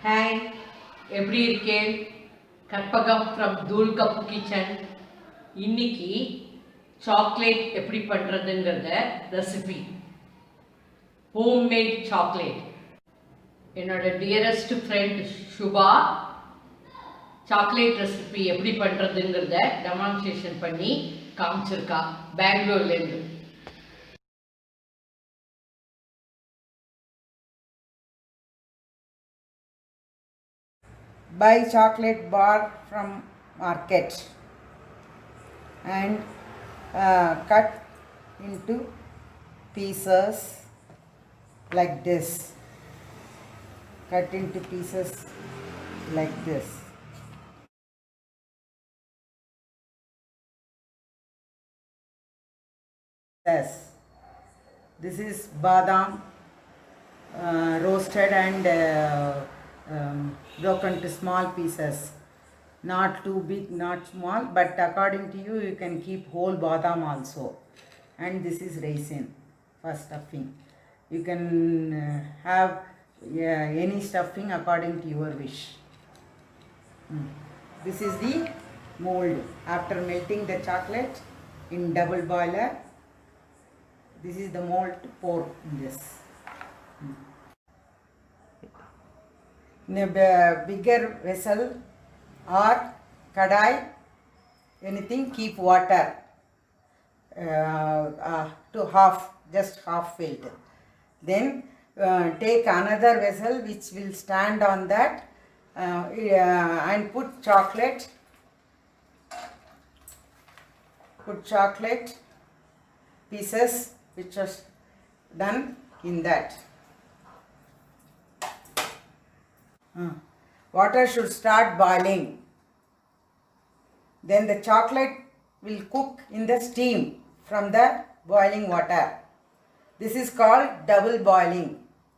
Hi, எப்படி இருக்கேன்? Karpagam from தூள் கப்பு கிச்சன். இன்னைக்கு சாக்லேட் எப்படி பண்ணுறதுங்கிறத ரெசிபி, ஹோம்மேட் சாக்லேட். என்னோட dearest friend Subha chocolate recipe எப்படி பண்ணுறதுங்கிறத டெமான்ஸ்ட்ரேஷன் பண்ணி காமிச்சிருக்கா பெங்களூர்லேருந்து. Buy chocolate bar from market and cut into pieces like this. Cut into pieces like this. Yes, this is badam roasted and broken to small pieces, not too big, not small, but according to you, you can keep whole badam also. And this is raisin for stuffing. You can have any stuffing according to your wish. This is the mold. After melting the chocolate in double boiler, this is the mold to pour in this. In a bigger vessel or kadai, anything, keep water to half, just half filled. Then take another vessel which will stand on that and put chocolate pieces which was done in that. Water should start boiling. Then the chocolate will cook in the steam from the boiling water. This is called double boiling.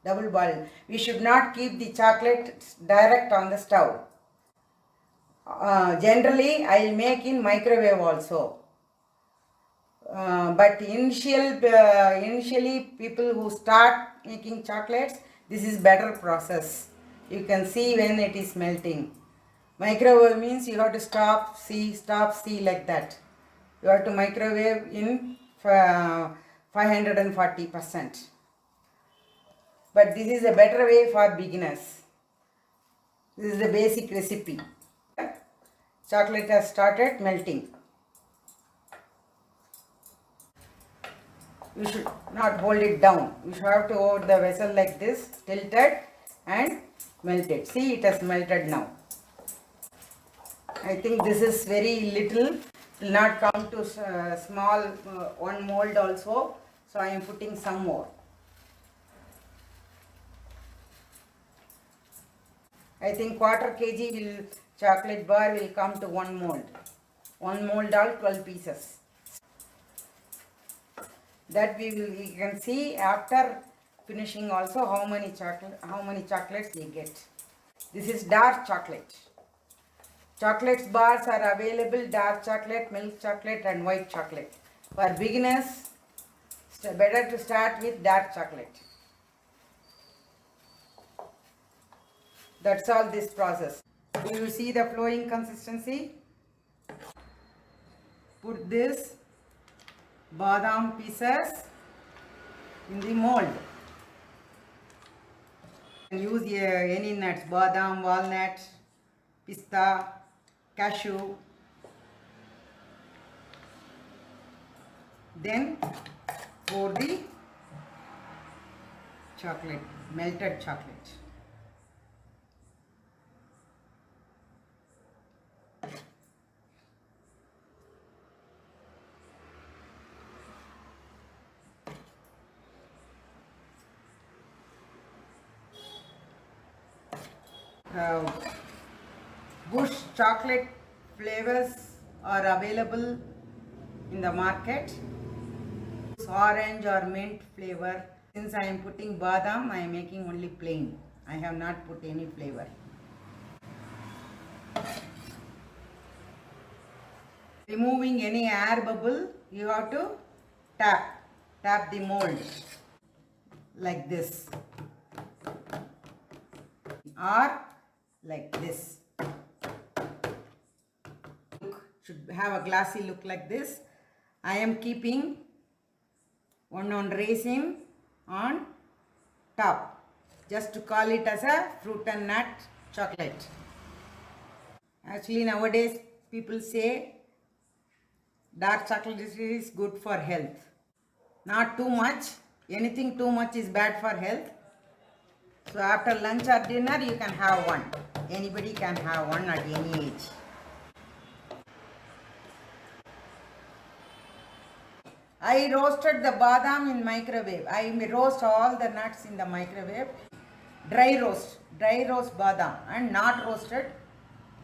Double boiling. We should not keep the chocolate direct on the stove. Generally, I will make in microwave also. But initially, people who start making chocolates, this is better process. You can see when it is melting. Microwave means you have to stop, see like that. You have to microwave in 540%. But this is a better way for beginners. This is the basic recipe. Chocolate has started melting. You should not hold it down. You should have to hold the vessel like this, tilted and melted. See, it has melted now. I think this is very little. It will not come to small one mold also. So I am putting some more. I think quarter kg will chocolate bar will come to one mold. One mold all 12 pieces. That we can see after finishing also how many chocolates we get. This is dark chocolate. Chocolates bars are available: dark chocolate, milk chocolate and white chocolate. For beginners, it's better to start with dark chocolate. That's all this process. Do you see the flowing consistency? Put this badam pieces in the mold. Use any nuts: badam, walnut, pista, cashew. Then pour the chocolate, melted chocolate. Bush chocolate flavors are available in the market. Orange or mint flavor. Since I am putting badam, I am making only plain. I have not put any flavor. Removing any air bubble, you have to tap the mold like this. or like this. Should have a glassy look like this. I am keeping one on raisin on top, just to call it as a fruit and nut chocolate. Actually, nowadays people say dark chocolate is good for health. Not too much. Anything too much is bad for health. So after lunch or dinner, you can have one. Anybody can have one at any age. I roasted the badam in microwave. I roast all the nuts in the microwave. Dry roast badam and not roasted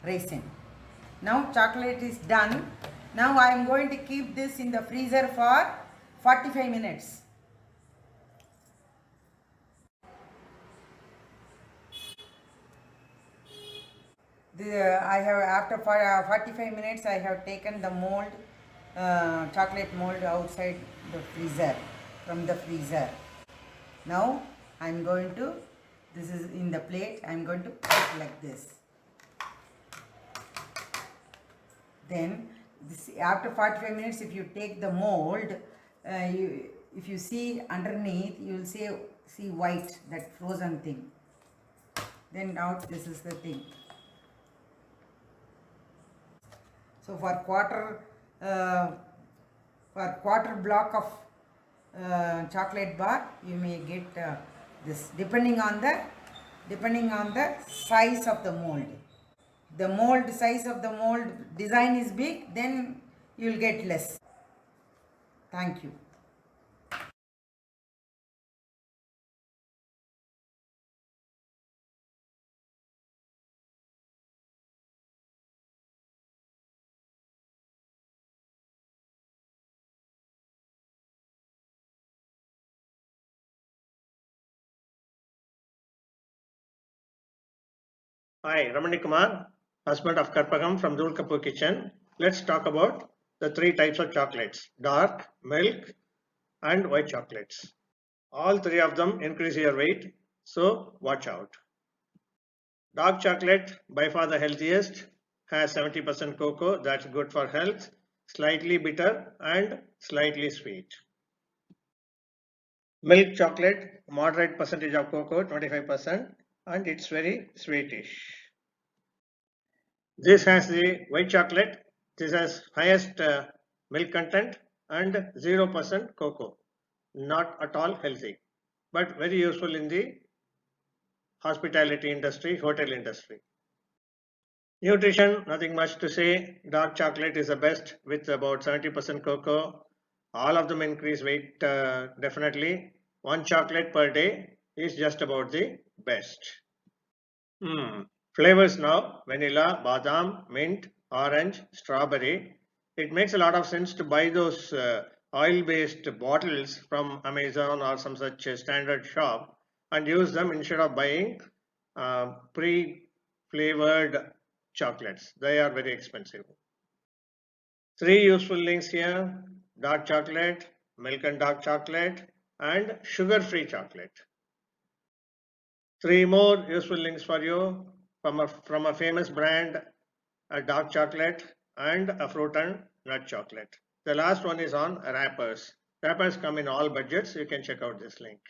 raisin. Now chocolate is done. Now I am going to keep this in the freezer for 45 minutes. I have after 45 minutes I have taken the mold, chocolate mold outside the freezer, from the freezer. Now I am going to, this is in the plate, I am going to put like this. Then this, after 45 minutes, if you take the mold, if you see underneath, you will see white, that frozen thing. Then now this is the thing. So for quarter block of chocolate bar, you may get this, depending on the size of the mold. The mold size of the mold design is big, then you will get less. Thank you. Hi, Ramani Kumar, husband of Karpagam from Dul Kapoor Kitchen. Let's talk about the three types of chocolates: dark, milk, and white chocolates. All three of them increase your weight, so watch out. Dark chocolate, by far the healthiest, has 70% cocoa, that's good for health, slightly bitter and slightly sweet. Milk chocolate, moderate percentage of cocoa, 25%, and it's very sweetish. This has the white chocolate. This has highest milk content and 0% cocoa. Not at all healthy, but very useful in the hospitality industry, hotel industry. Nutrition, nothing much to say. Dark chocolate is the best with about 70% cocoa. All of them increase weight definitely. One chocolate per day is just about the best. Flavors now: vanilla, badam, mint, orange, strawberry. It makes a lot of sense to buy those oil-based bottles from Amazon or some such standard shop and use them instead of buying pre-flavored chocolates. They are very expensive. Three useful links here: dark chocolate, milk and dark chocolate, and sugar-free chocolate. Three more useful links for you from a famous brand, a dark chocolate and a fruit and nut chocolate. The last one is on wrappers. Wrappers come in all budgets. You can check out this link.